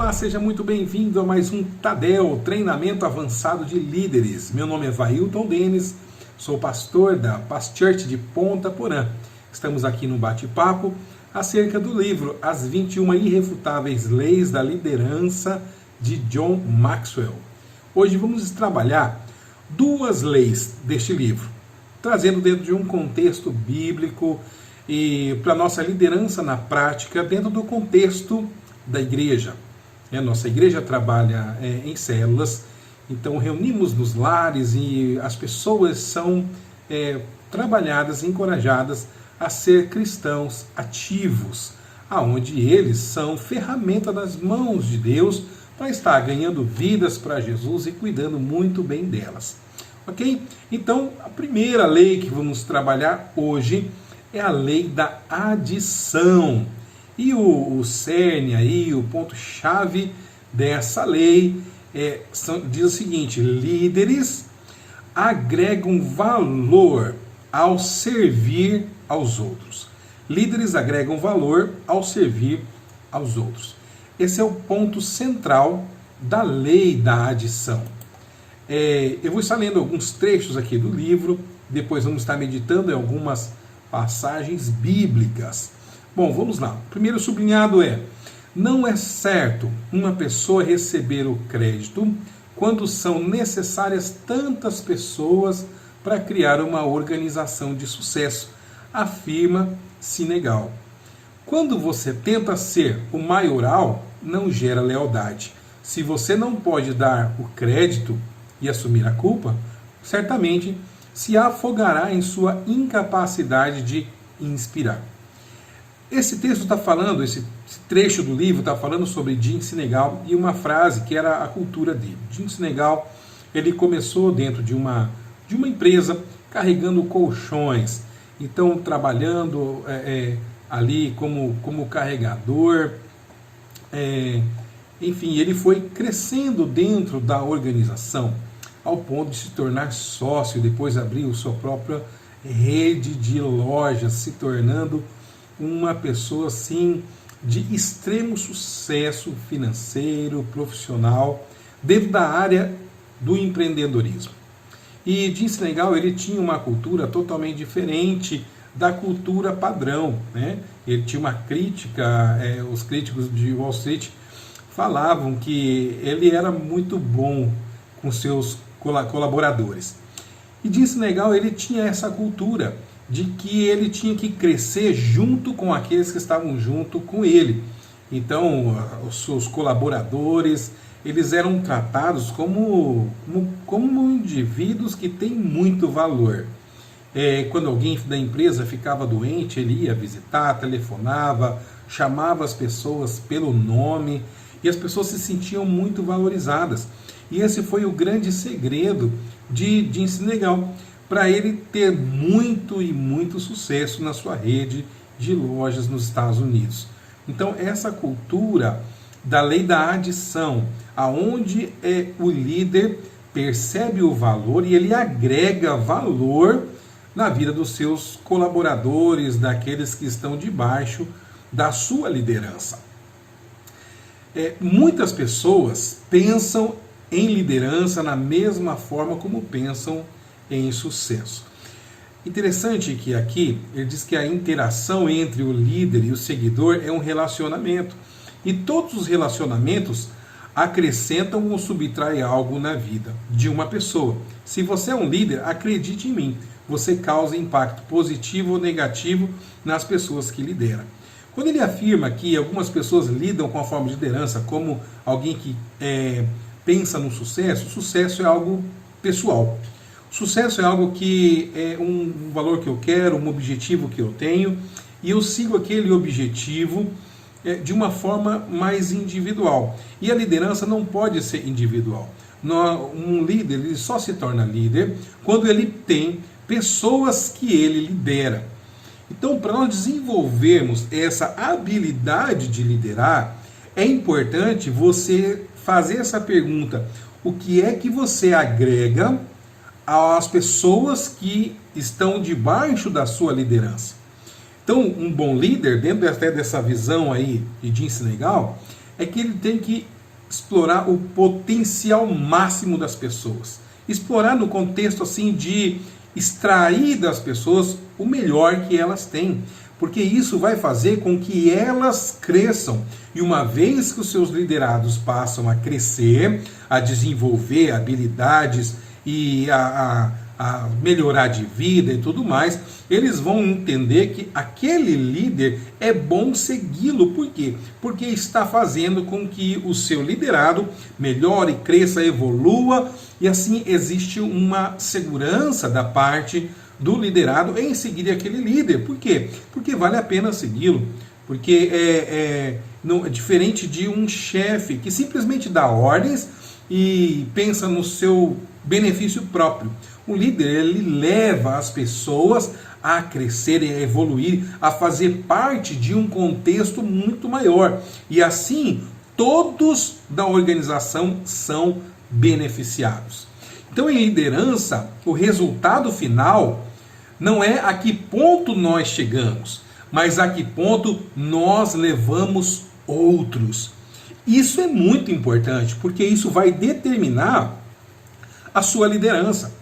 Olá, seja muito bem-vindo a mais um Tadel, Treinamento Avançado de Líderes. Meu nome é Vailton Denis, sou pastor da Paz Church de Ponta Porã. Estamos aqui no bate-papo acerca do livro As 21 Irrefutáveis Leis da Liderança, de John Maxwell. Hoje vamos trabalhar duas leis deste livro, trazendo dentro de um contexto bíblico e para a nossa liderança na prática, dentro do contexto da igreja. A nossa igreja trabalha em células, então reunimos nos lares e as pessoas são trabalhadas, encorajadas a ser cristãos ativos, aonde eles são ferramenta nas mãos de Deus para estar ganhando vidas para Jesus e cuidando muito bem delas. Ok? Então, a primeira lei que vamos trabalhar hoje é a lei da adição. E o cerne aí, o ponto-chave dessa lei diz o seguinte: líderes agregam valor ao servir aos outros. Líderes agregam valor ao servir aos outros. Esse é o ponto central da lei da adição. Eu vou estar lendo alguns trechos aqui do livro, depois vamos estar meditando em algumas passagens bíblicas. Bom, vamos lá. O primeiro sublinhado não é certo uma pessoa receber o crédito quando são necessárias tantas pessoas para criar uma organização de sucesso, afirma Sinegal. Quando você tenta ser o maioral, não gera lealdade. Se você não pode dar o crédito e assumir a culpa, certamente se afogará em sua incapacidade de inspirar. Esse texto está falando, esse trecho do livro está falando sobre Jim Sinegal e uma frase que era a cultura dele. Jim Sinegal, ele começou dentro de uma empresa carregando colchões, então trabalhando ali como carregador, enfim, ele foi crescendo dentro da organização ao ponto de se tornar sócio, depois abriu sua própria rede de lojas, se tornando uma pessoa assim de extremo sucesso financeiro, profissional, dentro da área do empreendedorismo. E Jim Sinegal, ele tinha uma cultura totalmente diferente da cultura padrão, né? Ele tinha uma crítica, os críticos de Wall Street falavam que ele era muito bom com seus colaboradores. E Jim Sinegal, ele tinha essa cultura de que ele tinha que crescer junto com aqueles que estavam junto com ele. Então, os seus colaboradores, eles eram tratados como indivíduos que têm muito valor. Quando alguém da empresa ficava doente, ele ia visitar, telefonava, chamava as pessoas pelo nome, e as pessoas se sentiam muito valorizadas. E esse foi o grande segredo de Jim Sinegal, para ele ter muito e muito sucesso na sua rede de lojas nos Estados Unidos. Então, essa cultura da lei da adição, aonde o líder percebe o valor e ele agrega valor na vida dos seus colaboradores, daqueles que estão debaixo da sua liderança. Muitas pessoas pensam em liderança na mesma forma como pensam em sucesso. Interessante que aqui ele diz que a interação entre o líder e o seguidor é um relacionamento, e todos os relacionamentos acrescentam ou subtraem algo na vida de uma pessoa. Se você é um líder, acredite em mim, você causa impacto positivo ou negativo nas pessoas que lidera. Quando ele afirma que algumas pessoas lidam com a forma de liderança como alguém que pensa no sucesso, o sucesso é algo pessoal. Sucesso é algo que é um valor que eu quero, um objetivo que eu tenho, e eu sigo aquele objetivo de uma forma mais individual. E a liderança não pode ser individual. Um líder, ele só se torna líder quando ele tem pessoas que ele lidera. Então, para nós desenvolvermos essa habilidade de liderar, é importante você fazer essa pergunta: o que é que você agrega às pessoas que estão debaixo da sua liderança? Então, um bom líder, dentro até dessa visão aí de Jim Sinegal, é que ele tem que explorar o potencial máximo das pessoas. Explorar no contexto assim de extrair das pessoas o melhor que elas têm, porque isso vai fazer com que elas cresçam. E uma vez que os seus liderados passam a crescer, a desenvolver habilidades e a melhorar de vida e tudo mais, eles vão entender que aquele líder é bom segui-lo. Por quê? Porque está fazendo com que o seu liderado melhore, cresça, evolua, e assim existe uma segurança da parte do liderado em seguir aquele líder. Por quê? Porque vale a pena segui-lo. Porque não, é diferente de um chefe que simplesmente dá ordens e pensa no seu benefício próprio. O líder, ele leva as pessoas a crescerem, a evoluir, a fazer parte de um contexto muito maior. E assim, todos da organização são beneficiados. Então, em liderança, o resultado final não é a que ponto nós chegamos, mas a que ponto nós levamos outros. Isso é muito importante, porque isso vai determinar a sua liderança.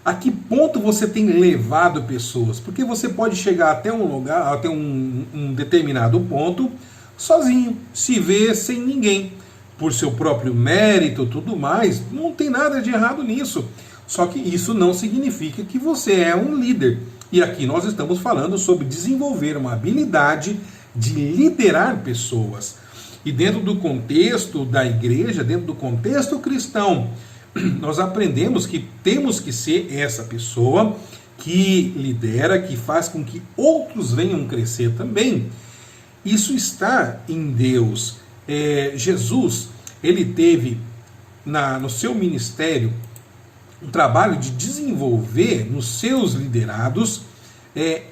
A que ponto você tem levado pessoas? Porque você pode chegar até um lugar, até um determinado ponto, sozinho, se ver sem ninguém, por seu próprio mérito, tudo mais. Não tem nada de errado nisso. Só que isso não significa que você é um líder. E aqui nós estamos falando sobre desenvolver uma habilidade de liderar pessoas. E dentro do contexto da igreja, dentro do contexto cristão, nós aprendemos que temos que ser essa pessoa que lidera, que faz com que outros venham crescer também. Isso está em Deus. Jesus, ele teve no seu ministério um trabalho de desenvolver nos seus liderados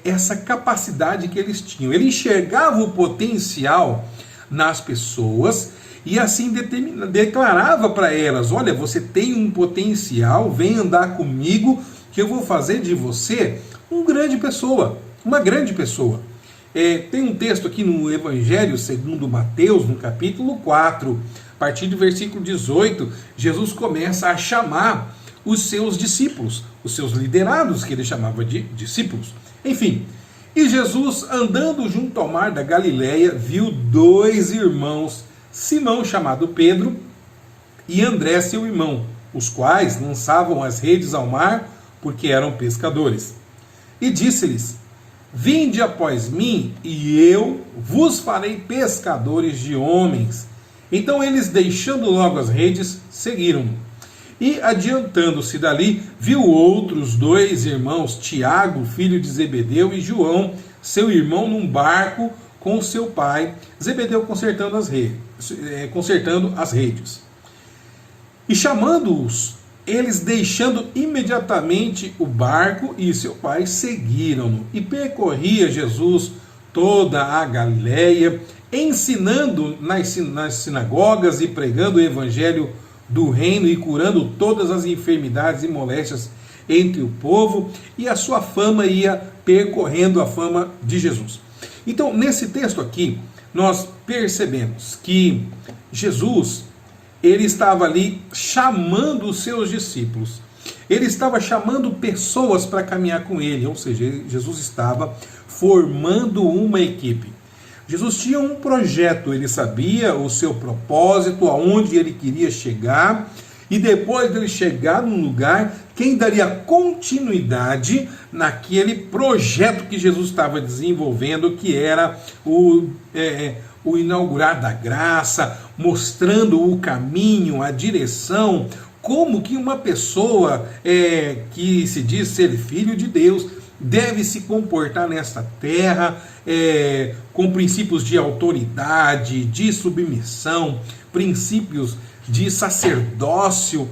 essa capacidade que eles tinham. Ele enxergava o potencial nas pessoas e assim declarava para elas: olha, você tem um potencial, vem andar comigo que eu vou fazer de você uma grande pessoa. Tem um texto aqui no Evangelho segundo Mateus, no capítulo 4, a partir do versículo 18, Jesus começa a chamar os seus discípulos, os seus liderados, que ele chamava de discípulos. Enfim, e Jesus, andando junto ao mar da Galileia, viu dois irmãos, Simão, chamado Pedro, e André, seu irmão, os quais lançavam as redes ao mar, porque eram pescadores. E disse-lhes: vinde após mim, e eu vos farei pescadores de homens. Então eles, deixando logo as redes, seguiram-no. E, adiantando-se dali, viu outros dois irmãos, Tiago, filho de Zebedeu, e João, seu irmão, num barco com seu pai, Zebedeu consertando as redes. E chamando-os, eles, deixando imediatamente o barco e seu pai, seguiram-no. E percorria Jesus toda a Galileia, ensinando nas sinagogas e pregando o evangelho do reino e curando todas as enfermidades e moléstias entre o povo, e a sua fama ia percorrendo a fama de Jesus. Então, nesse texto aqui, nós percebemos que Jesus, ele estava ali chamando os seus discípulos. Ele estava chamando pessoas para caminhar com ele, ou seja, Jesus estava formando uma equipe. Jesus tinha um projeto, ele sabia o seu propósito, aonde ele queria chegar, e depois de ele chegar num lugar, quem daria continuidade naquele projeto que Jesus estava desenvolvendo, que era o inaugurar da graça, mostrando o caminho, a direção, como que uma pessoa que se diz ser filho de Deus deve se comportar nesta terra, com princípios de autoridade, de submissão, princípios de sacerdócio.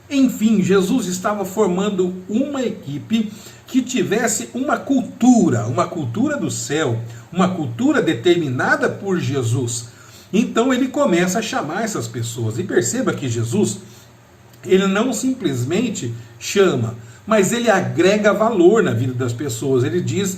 Enfim, Jesus estava formando uma equipe que tivesse uma cultura do céu, uma cultura determinada por Jesus. Então ele começa a chamar essas pessoas. E perceba que Jesus, ele não simplesmente chama, mas ele agrega valor na vida das pessoas. Ele diz,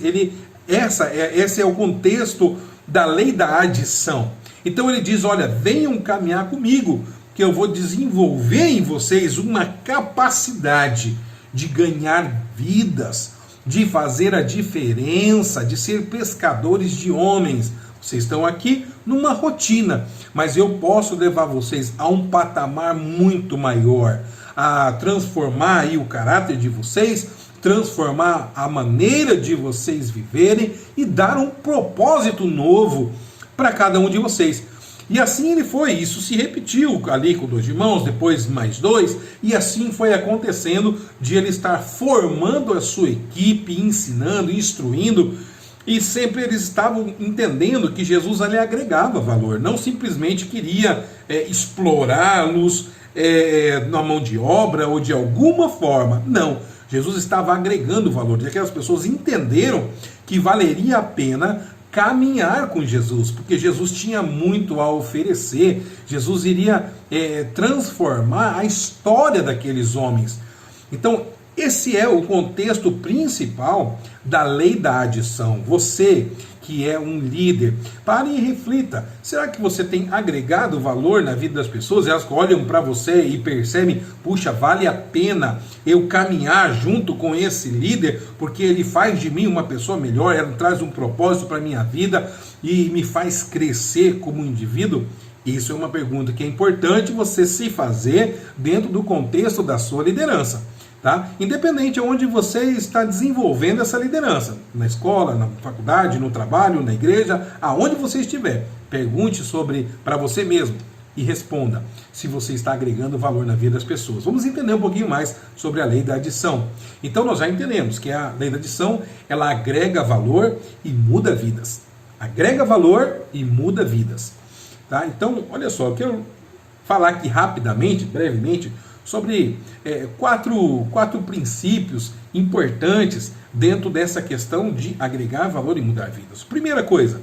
esse é o contexto da lei da adição. Então ele diz, olha, venham caminhar comigo, que eu vou desenvolver em vocês uma capacidade de ganhar vidas, de fazer a diferença, de ser pescadores de homens. Vocês estão aqui numa rotina, mas eu posso levar vocês a um patamar muito maior, a transformar aí o caráter de vocês, transformar a maneira de vocês viverem e dar um propósito novo para cada um de vocês. E assim ele foi, isso se repetiu ali com 2 irmãos, depois mais 2, e assim foi acontecendo de ele estar formando a sua equipe, ensinando, instruindo, e sempre eles estavam entendendo que Jesus ali agregava valor, não simplesmente queria explorá-los na mão de obra ou de alguma forma, não. Jesus estava agregando valor, e aquelas pessoas entenderam que valeria a pena caminhar com Jesus, porque Jesus tinha muito a oferecer, Jesus iria transformar a história daqueles homens. Então, esse é o contexto principal da lei da adição. Você que é um líder, pare e reflita, será que você tem agregado valor na vida das pessoas? Elas olham para você e percebem, puxa, vale a pena eu caminhar junto com esse líder, porque ele faz de mim uma pessoa melhor, ele traz um propósito para a minha vida e me faz crescer como indivíduo? Isso é uma pergunta que é importante você se fazer dentro do contexto da sua liderança. Tá? Independente de onde você está desenvolvendo essa liderança, na escola, na faculdade, no trabalho, na igreja, aonde você estiver, pergunte para você mesmo e responda se você está agregando valor na vida das pessoas. Vamos entender um pouquinho mais sobre a lei da adição. Então nós já entendemos que a lei da adição, ela agrega valor e muda vidas. Agrega valor e muda vidas. Tá? Então, olha só, eu quero falar aqui rapidamente, brevemente, sobre quatro princípios importantes dentro dessa questão de agregar valor e mudar vidas. Primeira coisa,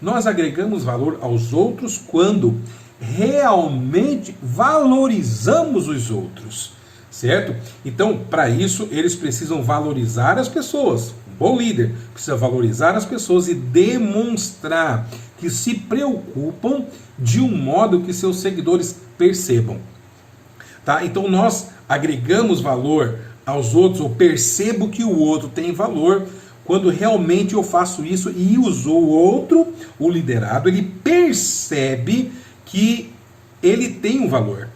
nós agregamos valor aos outros quando realmente valorizamos os outros, certo? Então, para isso, eles precisam valorizar as pessoas. Um bom líder precisa valorizar as pessoas e demonstrar que se preocupam de um modo que seus seguidores percebam. Tá? Então nós agregamos valor aos outros, eu percebo que o outro tem valor quando realmente eu faço isso e o outro, o liderado, ele percebe que ele tem um valor.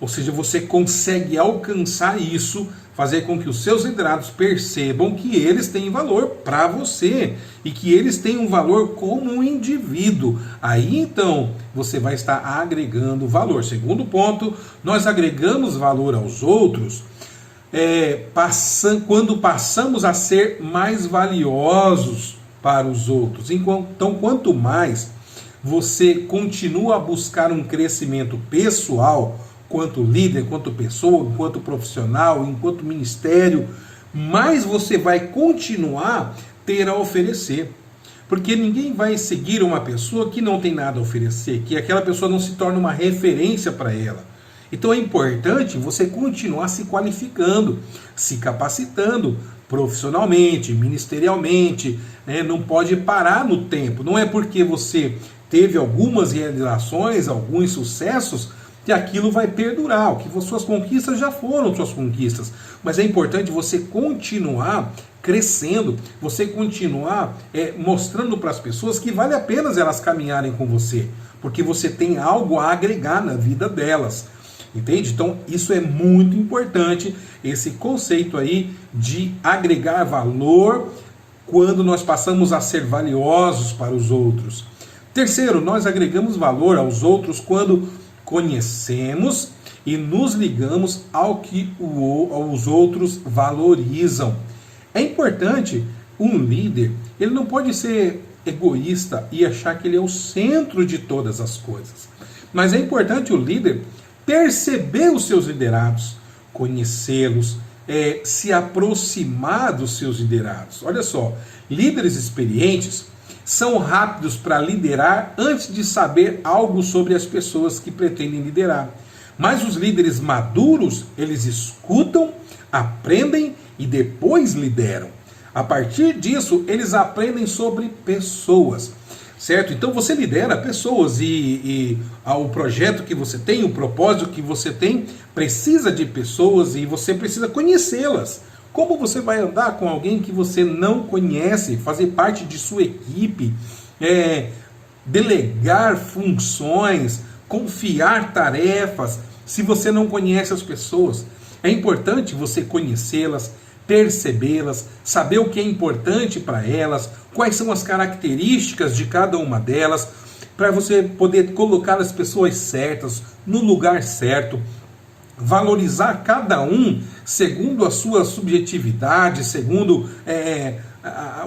Ou seja, você consegue alcançar isso, fazer com que os seus liderados percebam que eles têm valor para você e que eles têm um valor como um indivíduo. Aí então você vai estar agregando valor. Segundo ponto, nós agregamos valor aos outros quando passamos a ser mais valiosos para os outros. Então, quanto mais você continua a buscar um crescimento pessoal, quanto líder, quanto pessoa, quanto profissional, enquanto ministério, mais você vai continuar a ter a oferecer. Porque ninguém vai seguir uma pessoa que não tem nada a oferecer, que aquela pessoa não se torna uma referência para ela. Então é importante você continuar se qualificando, se capacitando profissionalmente, ministerialmente, né? Não pode parar no tempo. Não é porque você teve algumas realizações, alguns sucessos, que aquilo vai perdurar, o que suas conquistas já foram suas conquistas, mas é importante você continuar crescendo, você continuar mostrando para as pessoas que vale a pena elas caminharem com você, porque você tem algo a agregar na vida delas, entende? Então isso é muito importante, esse conceito aí de agregar valor quando nós passamos a ser valiosos para os outros. Terceiro, nós agregamos valor aos outros quando conhecemos e nos ligamos ao que os outros valorizam. É importante, um líder, ele não pode ser egoísta e achar que ele é o centro de todas as coisas. Mas é importante o líder perceber os seus liderados, conhecê-los, se aproximar dos seus liderados. Olha só, líderes experientes são rápidos para liderar antes de saber algo sobre as pessoas que pretendem liderar. Mas os líderes maduros, eles escutam, aprendem e depois lideram. A partir disso, eles aprendem sobre pessoas. certo? Então você lidera pessoas e o projeto que você tem, o propósito que você tem, precisa de pessoas e você precisa conhecê-las. Como você vai andar com alguém que você não conhece, fazer parte de sua equipe, delegar funções, confiar tarefas, se você não conhece as pessoas? É importante você conhecê-las, percebê-las, saber o que é importante para elas, quais são as características de cada uma delas, para você poder colocar as pessoas certas, no lugar certo, valorizar cada um segundo a sua subjetividade, segundo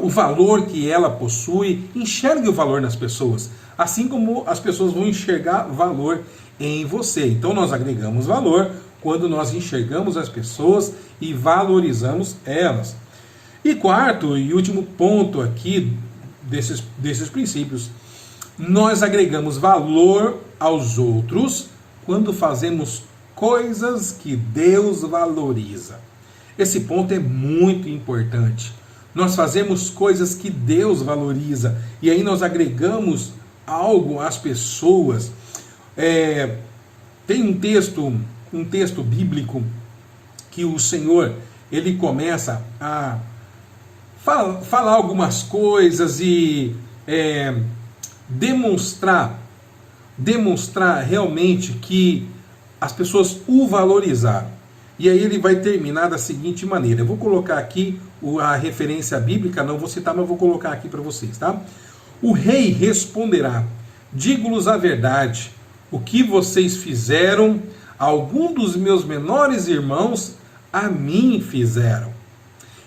o valor que ela possui. Enxergue o valor nas pessoas, assim como as pessoas vão enxergar valor em você. Então nós agregamos valor quando nós enxergamos as pessoas e valorizamos elas. E quarto e último ponto aqui desses princípios, nós agregamos valor aos outros quando fazemos coisas que Deus valoriza. Esse ponto é muito importante. Nós fazemos coisas que Deus valoriza e aí nós agregamos algo às pessoas. Tem um texto bíblico que o Senhor ele começa a falar algumas coisas e demonstrar realmente que as pessoas o valorizaram. E aí ele vai terminar da seguinte maneira. Eu vou colocar aqui a referência bíblica, não vou citar, mas vou colocar aqui para vocês, tá? O rei responderá: digo-lhes a verdade, o que vocês fizeram a algum dos meus menores irmãos, a mim fizeram.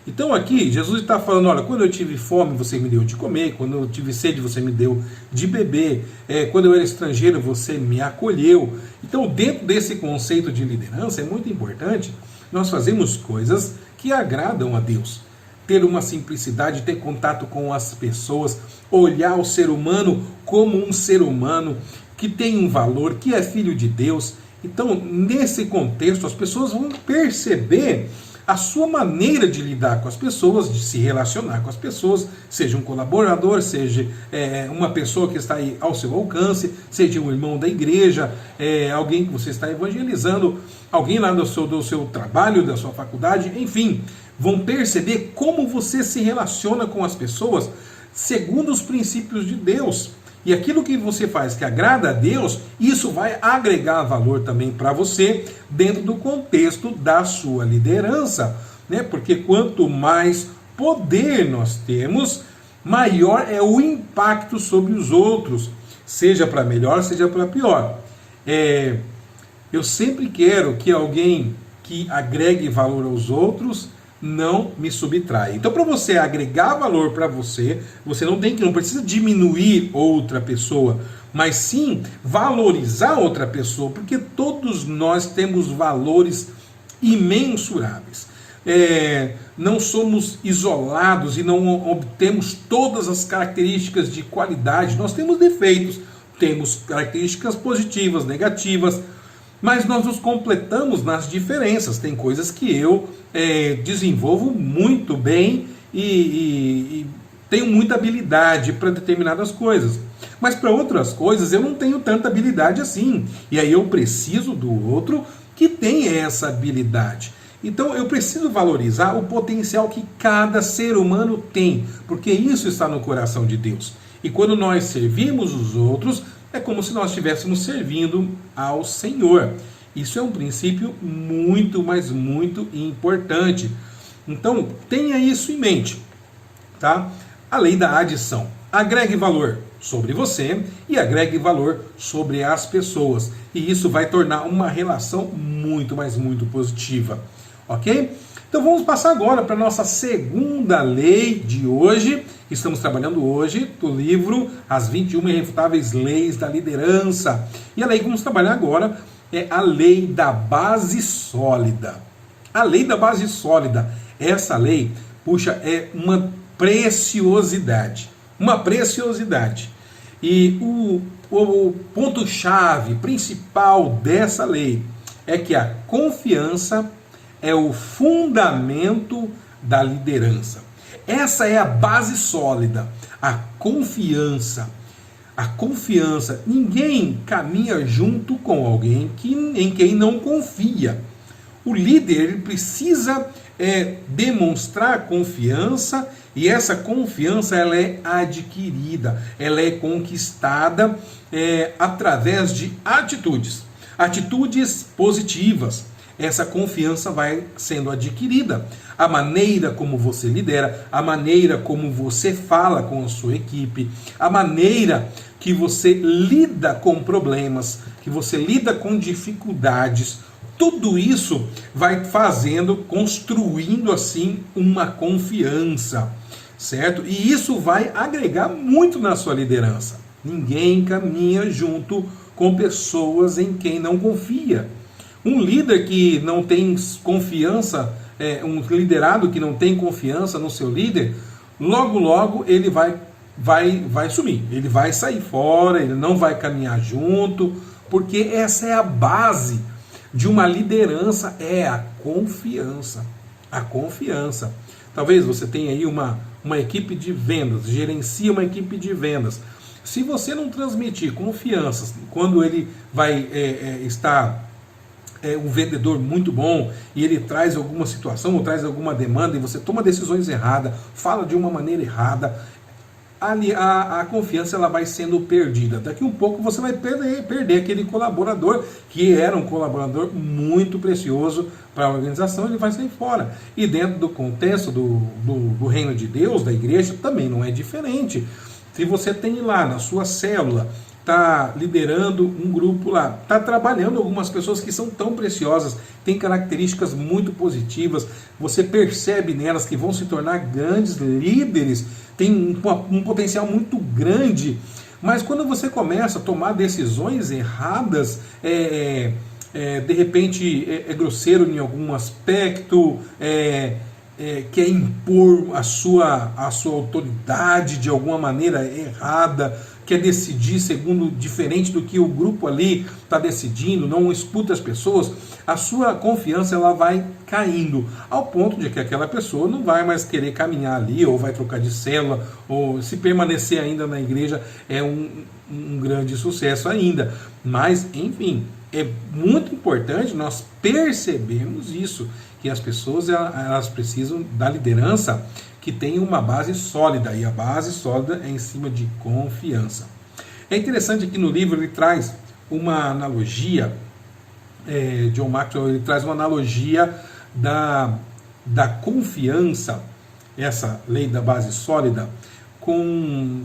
Então aqui Jesus está falando, olha, quando eu tive fome você me deu de comer, quando eu tive sede você me deu de beber, quando eu era estrangeiro você me acolheu. Então dentro desse conceito de liderança é muito importante nós fazermos coisas que agradam a Deus. Ter uma simplicidade, ter contato com as pessoas, olhar o ser humano como um ser humano que tem um valor, que é filho de Deus. Então nesse contexto as pessoas vão perceber a sua maneira de lidar com as pessoas, de se relacionar com as pessoas, seja um colaborador, seja uma pessoa que está aí ao seu alcance, seja um irmão da igreja, alguém que você está evangelizando, alguém lá do seu trabalho, da sua faculdade, enfim, vão perceber como você se relaciona com as pessoas segundo os princípios de Deus. E aquilo que você faz que agrada a Deus, isso vai agregar valor também para você dentro do contexto da sua liderança, né? Porque quanto mais poder nós temos, maior é o impacto sobre os outros, seja para melhor, seja para pior. Eu sempre quero que alguém que agregue valor aos outros não me subtrai. Então, para você agregar valor para você, você não precisa diminuir outra pessoa, mas sim valorizar outra pessoa, porque todos nós temos valores imensuráveis. Não somos isolados e não obtemos todas as características de qualidade. Nós temos defeitos, temos características positivas, negativas, mas nós nos completamos nas diferenças. Tem coisas que eu desenvolvo muito bem e tenho muita habilidade para determinadas coisas. Mas para outras coisas eu não tenho tanta habilidade assim. E aí eu preciso do outro que tem essa habilidade. Então eu preciso valorizar o potencial que cada ser humano tem, porque isso está no coração de Deus. E quando nós servimos os outros, é como se nós estivéssemos servindo ao Senhor. Isso é um princípio muito, mas muito importante. Então, tenha isso em mente, tá? A lei da adição. Agregue valor sobre você e agregue valor sobre as pessoas. E isso vai tornar uma relação muito, mas muito positiva. Ok? Então vamos passar agora para a nossa segunda lei de hoje. Estamos trabalhando hoje do livro As 21 Irrefutáveis Leis da Liderança. E a lei que vamos trabalhar agora é a lei da base sólida. A lei da base sólida. Essa lei, puxa, é uma preciosidade. Uma preciosidade. E o ponto-chave principal dessa lei é que a confiança é o fundamento da liderança. Essa é a base sólida, a confiança. A confiança. Ninguém caminha junto com alguém em quem não confia. O líder ele precisa demonstrar confiança, e essa confiança ela é adquirida, ela é conquistada através de atitudes positivas. Essa confiança vai sendo adquirida. A maneira como você lidera, a maneira como você fala com a sua equipe, a maneira que você lida com problemas, que você lida com dificuldades, tudo isso vai construindo assim uma confiança, certo? E isso vai agregar muito na sua liderança. Ninguém caminha junto com pessoas em quem não confia. Um líder que não tem confiança, um liderado que não tem confiança no seu líder, logo ele vai sumir, ele vai sair fora, ele não vai caminhar junto, porque essa é a base de uma liderança, é a confiança. A confiança. Talvez você tenha aí uma equipe de vendas, gerencia uma equipe de vendas. Se você não transmitir confiança quando ele vai estar um vendedor muito bom e ele traz alguma situação ou traz alguma demanda e você toma decisões erradas, fala de uma maneira errada, ali a confiança ela vai sendo perdida. Daqui um pouco você vai perder aquele colaborador que era um colaborador muito precioso para a organização, ele vai sair fora. E dentro do contexto do reino de Deus, da igreja, também não é diferente. Se você tem lá na sua célula, está liderando um grupo lá, está trabalhando algumas pessoas que são tão preciosas, têm características muito positivas, você percebe nelas que vão se tornar grandes líderes, tem um potencial muito grande, mas quando você começa a tomar decisões erradas, de repente é grosseiro em algum aspecto, quer impor a sua autoridade de alguma maneira errada, quer decidir diferente do que o grupo ali está decidindo, não escuta as pessoas, a sua confiança ela vai caindo, ao ponto de que aquela pessoa não vai mais querer caminhar ali, ou vai trocar de célula, ou se permanecer ainda na igreja é um grande sucesso ainda. Mas, enfim, é muito importante nós percebermos isso, que as pessoas elas precisam da liderança que tem uma base sólida, e a base sólida é em cima de confiança. É interessante que no livro ele traz uma analogia, John Maxwell ele traz uma analogia da confiança, essa lei da base sólida, com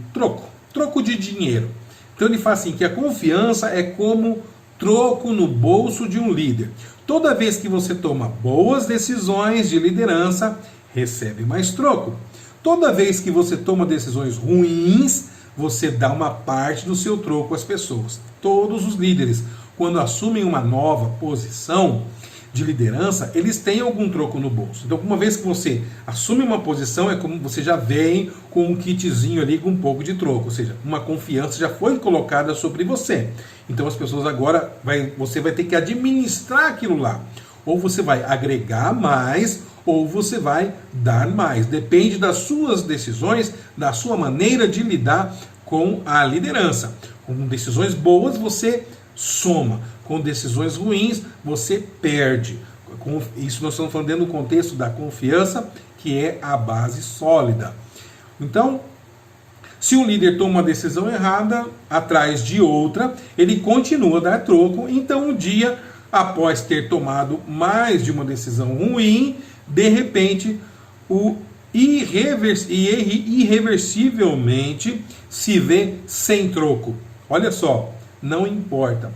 troco de dinheiro. Então ele fala assim, que a confiança é como troco no bolso de um líder. Toda vez que você toma boas decisões de liderança, recebe mais troco. Toda vez que você toma decisões ruins, você dá uma parte do seu troco às pessoas. Todos os líderes, quando assumem uma nova posição de liderança, eles têm algum troco no bolso. Então, uma vez que você assume uma posição, é como você já vem com um kitzinho ali com um pouco de troco, ou seja, uma confiança já foi colocada sobre você. Então, as pessoas agora, você vai ter que administrar aquilo lá. Ou você vai agregar mais, ou você vai dar mais. Depende das suas decisões, da sua maneira de lidar com a liderança. Com decisões boas, você soma. Com decisões ruins, você perde. Isso nós estamos falando dentro do contexto da confiança, que é a base sólida. Então, se um líder toma uma decisão errada, atrás de outra, ele continua a dar troco. Então, um dia, após ter tomado mais de uma decisão ruim, de repente, irreversivelmente se vê sem troco. Olha só, não importa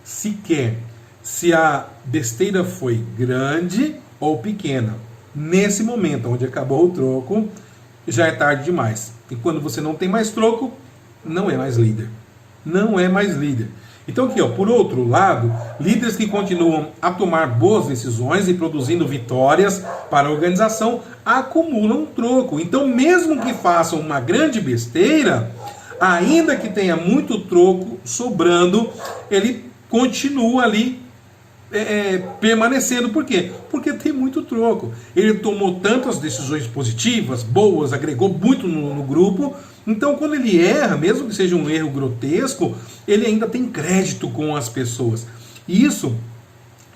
sequer se a besteira foi grande ou pequena. Nesse momento onde acabou o troco, já é tarde demais. E quando você não tem mais troco, não é mais líder. Não é mais líder. Então aqui, por outro lado, líderes que continuam a tomar boas decisões e produzindo vitórias para a organização, acumulam troco. Então, mesmo que façam uma grande besteira, ainda que tenha muito troco sobrando, ele continua ali permanecendo. Por quê? Porque tem muito troco. Ele tomou tantas decisões positivas, boas, agregou muito no grupo, Então, quando ele erra, mesmo que seja um erro grotesco, ele ainda tem crédito com as pessoas. E isso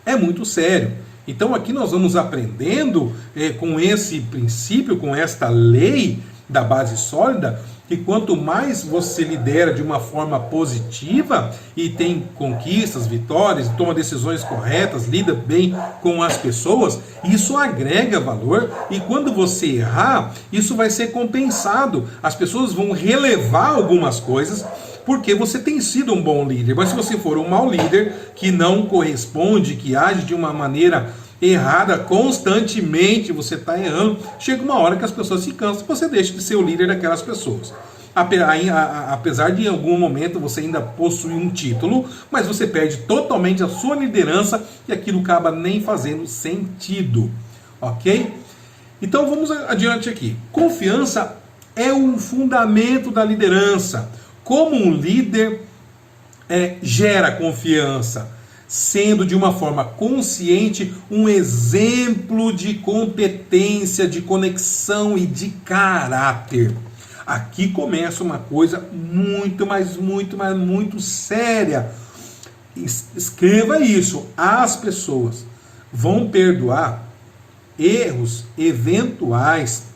é muito sério. Então, aqui nós vamos aprendendo com esse princípio, com esta lei da base sólida, que quanto mais você lidera de uma forma positiva e tem conquistas, vitórias, toma decisões corretas, lida bem com as pessoas, isso agrega valor, e quando você errar, isso vai ser compensado. As pessoas vão relevar algumas coisas porque você tem sido um bom líder. Mas se você for um mau líder, que não corresponde, que age de uma maneira errada constantemente, você está errando, chega uma hora que as pessoas se cansam e você deixa de ser o líder daquelas pessoas. Apesar de em algum momento você ainda possuir um título, mas você perde totalmente a sua liderança e aquilo acaba nem fazendo sentido, ok? Então vamos adiante aqui. Confiança é um fundamento da liderança. Como um líder gera confiança? Sendo de uma forma consciente um exemplo de competência, de conexão e de caráter. Aqui começa uma coisa muito, mas muito séria. Escreva isso. As pessoas vão perdoar erros eventuais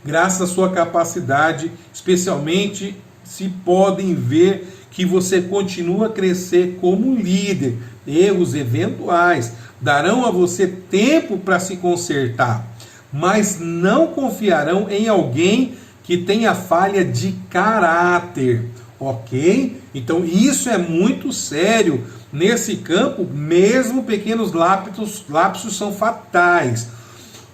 graças à sua capacidade, especialmente se podem ver que você continua a crescer como líder. Erros eventuais darão a você tempo para se consertar, mas não confiarão em alguém que tenha falha de caráter, ok? Então isso é muito sério. Nesse campo, mesmo pequenos lapsos são fatais.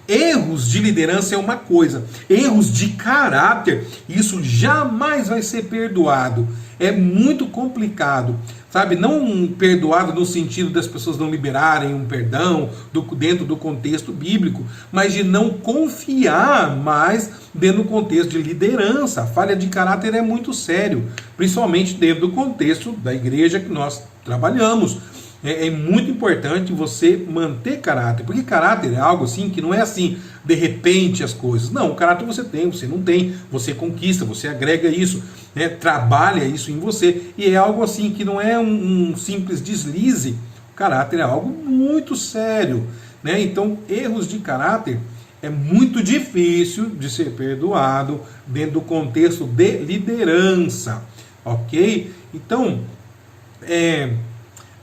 Erros de liderança é uma coisa, erros de caráter, isso jamais vai ser perdoado. É muito complicado, sabe? Não perdoado no sentido das pessoas não liberarem um perdão dentro do contexto bíblico, mas de não confiar mais dentro do contexto de liderança. A falha de caráter é muito sério, principalmente dentro do contexto da igreja que nós trabalhamos. É muito importante você manter caráter, porque caráter é algo assim que não é assim, de repente as coisas. Não, o caráter você tem, você não tem, você conquista, você agrega isso, né, trabalha isso em você, e é algo assim que não é um simples deslize. O caráter é algo muito sério, né? Então, erros de caráter é muito difícil de ser perdoado dentro do contexto de liderança, ok? Então,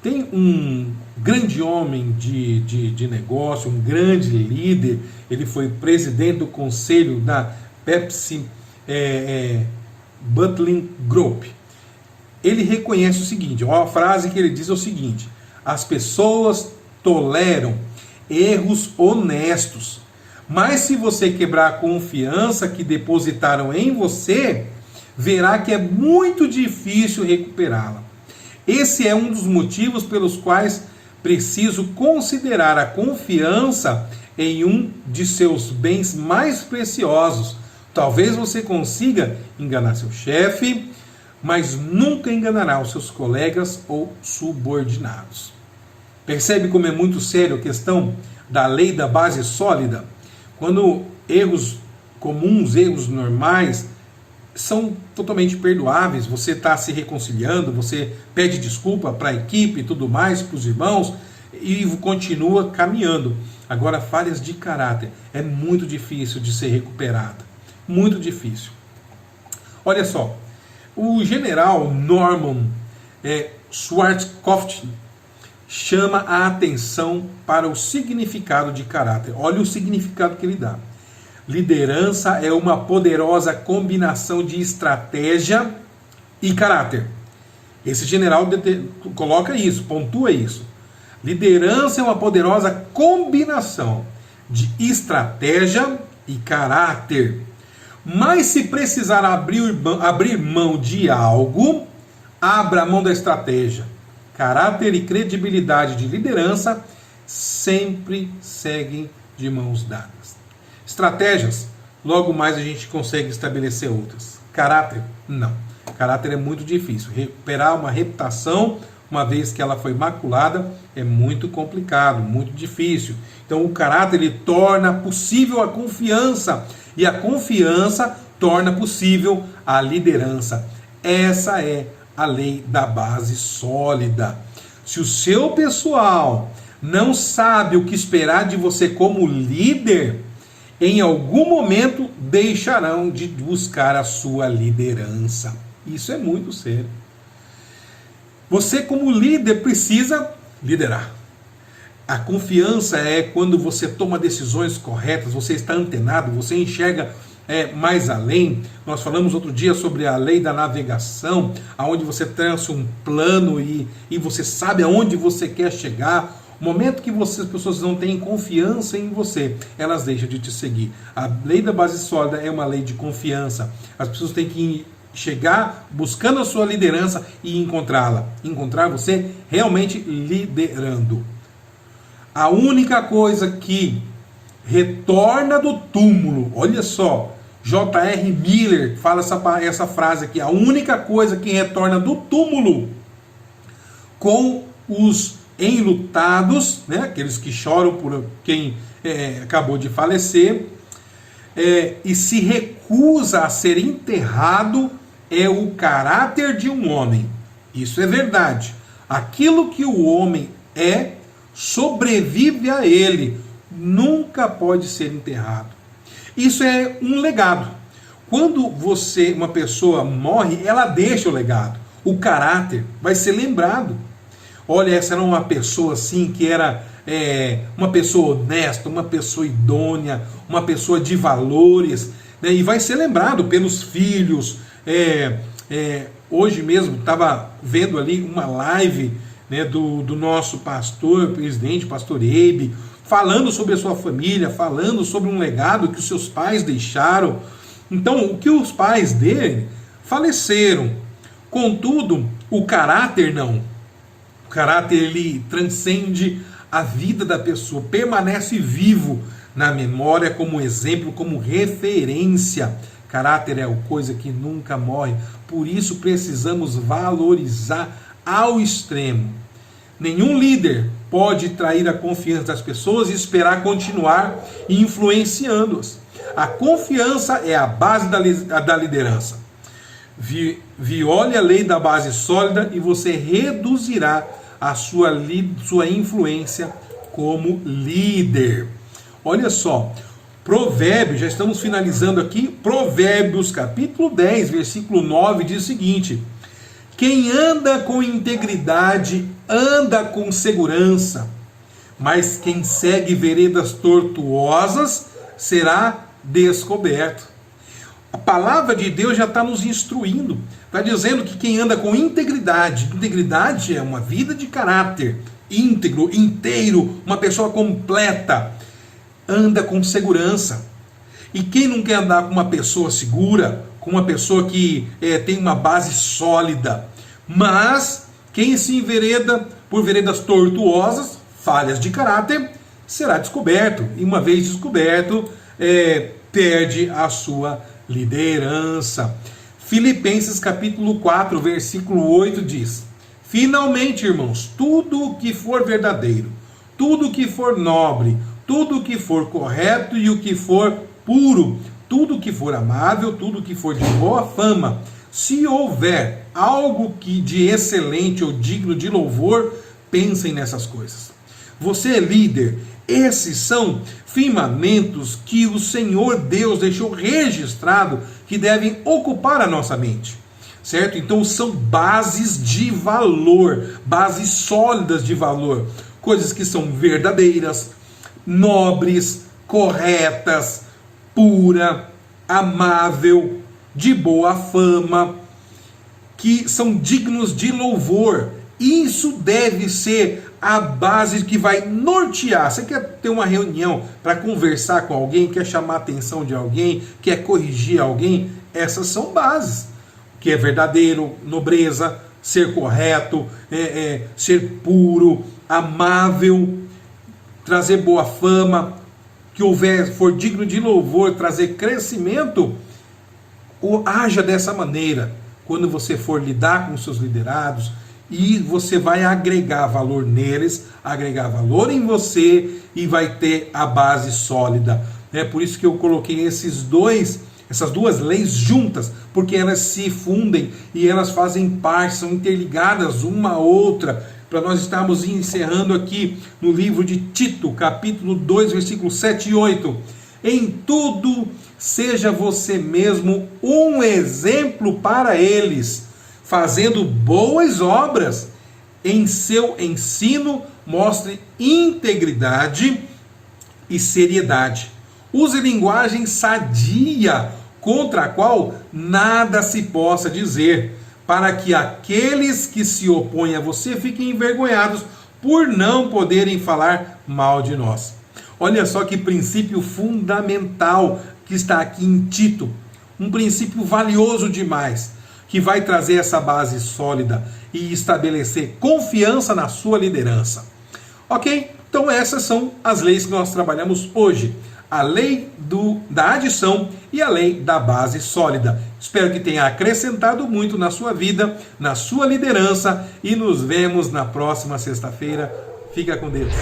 tem um grande homem de negócio, um grande líder, ele foi presidente do conselho da Pepsi Bottling Group. Ele reconhece o seguinte, a frase que ele diz é o seguinte: as pessoas toleram erros honestos, mas se você quebrar a confiança que depositaram em você, verá que é muito difícil recuperá-la. Esse é um dos motivos pelos quais preciso considerar a confiança em um de seus bens mais preciosos. Talvez você consiga enganar seu chefe, mas nunca enganará os seus colegas ou subordinados. Percebe como é muito sério a questão da lei da base sólida? Quando erros comuns, erros normais, são totalmente perdoáveis, você está se reconciliando, você pede desculpa para a equipe e tudo mais, para os irmãos, e continua caminhando. Agora, falhas de caráter é muito difícil de ser recuperada, muito difícil. Olha só, o general Norman Schwarzkopf chama a atenção para o significado de caráter. Olha o significado que ele dá. Liderança é uma poderosa combinação de estratégia e caráter. Esse general coloca isso, pontua isso. Liderança é uma poderosa combinação de estratégia e caráter. Mas se precisar abrir mão de algo, abra mão da estratégia. Caráter e credibilidade de liderança sempre seguem de mãos dadas. Estratégias, logo mais a gente consegue estabelecer outras. Caráter, não. Caráter é muito difícil. Recuperar uma reputação, uma vez que ela foi maculada, é muito complicado, muito difícil. Então o caráter ele torna possível a confiança. E a confiança torna possível a liderança. Essa é a lei da base sólida. Se o seu pessoal não sabe o que esperar de você como líder, em algum momento deixarão de buscar a sua liderança. Isso é muito sério. Você, como líder, precisa liderar. A confiança é quando você toma decisões corretas, você está antenado, você enxerga mais além. Nós falamos outro dia sobre a lei da navegação, onde você traça um plano e você sabe aonde você quer chegar. O momento que as pessoas não têm confiança em você, elas deixam de te seguir. A lei da base sólida é uma lei de confiança. As pessoas têm que chegar buscando a sua liderança e encontrá-la. Encontrar você realmente liderando. A única coisa que retorna do túmulo, olha só, J.R. Miller fala essa frase aqui, a única coisa que retorna do túmulo com os enlutados, né, aqueles que choram por quem acabou de falecer, e se recusa a ser enterrado, é o caráter de um homem. Isso é verdade. Aquilo que o homem sobrevive a ele, nunca pode ser enterrado. Isso é um legado. Quando uma pessoa morre, ela deixa o legado. O caráter vai ser lembrado. Olha, essa era uma pessoa assim que era uma pessoa honesta, uma pessoa idônea, uma pessoa de valores, né? E vai ser lembrado pelos filhos. Hoje mesmo estava vendo ali uma live, né, do nosso pastor, presidente, pastor Eibe, falando sobre a sua família, falando sobre um legado que os seus pais deixaram. Então, o que os pais dele faleceram. Contudo, o caráter não. O caráter, ele transcende a vida da pessoa, permanece vivo na memória como exemplo, como referência. Caráter é uma coisa que nunca morre. Por isso precisamos valorizar ao extremo. Nenhum líder pode trair a confiança das pessoas e esperar continuar influenciando-as. A confiança é a base da liderança. Viole a lei da base sólida e você reduzirá a sua influência como líder. Olha só, Provérbios, já estamos finalizando aqui, Provérbios capítulo 10, versículo 9, diz o seguinte: quem anda com integridade anda com segurança, mas quem segue veredas tortuosas será descoberto. A palavra de Deus já está nos instruindo, está dizendo que quem anda com integridade é uma vida de caráter íntegro, inteiro, uma pessoa completa, anda com segurança. E quem não quer andar com uma pessoa segura, com uma pessoa que tem uma base sólida? Mas quem se envereda por veredas tortuosas, falhas de caráter, será descoberto. E uma vez descoberto, perde a sua liderança. Filipenses capítulo 4, versículo 8 diz: finalmente, irmãos, tudo o que for verdadeiro, tudo o que for nobre, tudo o que for correto e o que for puro, tudo o que for amável, tudo o que for de boa fama, se houver algo de excelente ou digno de louvor, pensem nessas coisas. Você é líder. Esses são firmamentos que o Senhor Deus deixou registrado que devem ocupar a nossa mente, certo? Então são bases de valor, bases sólidas de valor, coisas que são verdadeiras, nobres, corretas, pura, amável, de boa fama, que são dignos de louvor. Isso deve ser a base que vai nortear. Você quer ter uma reunião para conversar com alguém, quer chamar a atenção de alguém, quer corrigir alguém? Essas são bases. Que é verdadeiro, nobreza, ser correto, ser puro, amável, trazer boa fama, que for digno de louvor, trazer crescimento. Ou haja dessa maneira quando você for lidar com seus liderados, e você vai agregar valor neles, agregar valor em você, e vai ter a base sólida. É por isso que eu coloquei esses dois essas duas leis juntas, porque elas se fundem e elas fazem parte, são interligadas uma à outra, para nós estarmos encerrando aqui no livro de Tito, capítulo 2, versículos 7 e 8. Em tudo, seja você mesmo um exemplo para eles, fazendo boas obras. Em seu ensino, mostre integridade e seriedade. Use linguagem sadia, contra a qual nada se possa dizer, para que aqueles que se opõem a você fiquem envergonhados por não poderem falar mal de nós. Olha só que princípio fundamental que está aqui em Tito. Um princípio valioso demais, que vai trazer essa base sólida e estabelecer confiança na sua liderança. Ok? Então essas são as leis que nós trabalhamos hoje. A lei da adição e a lei da base sólida. Espero que tenha acrescentado muito na sua vida, na sua liderança, e nos vemos na próxima sexta-feira. Fica com Deus.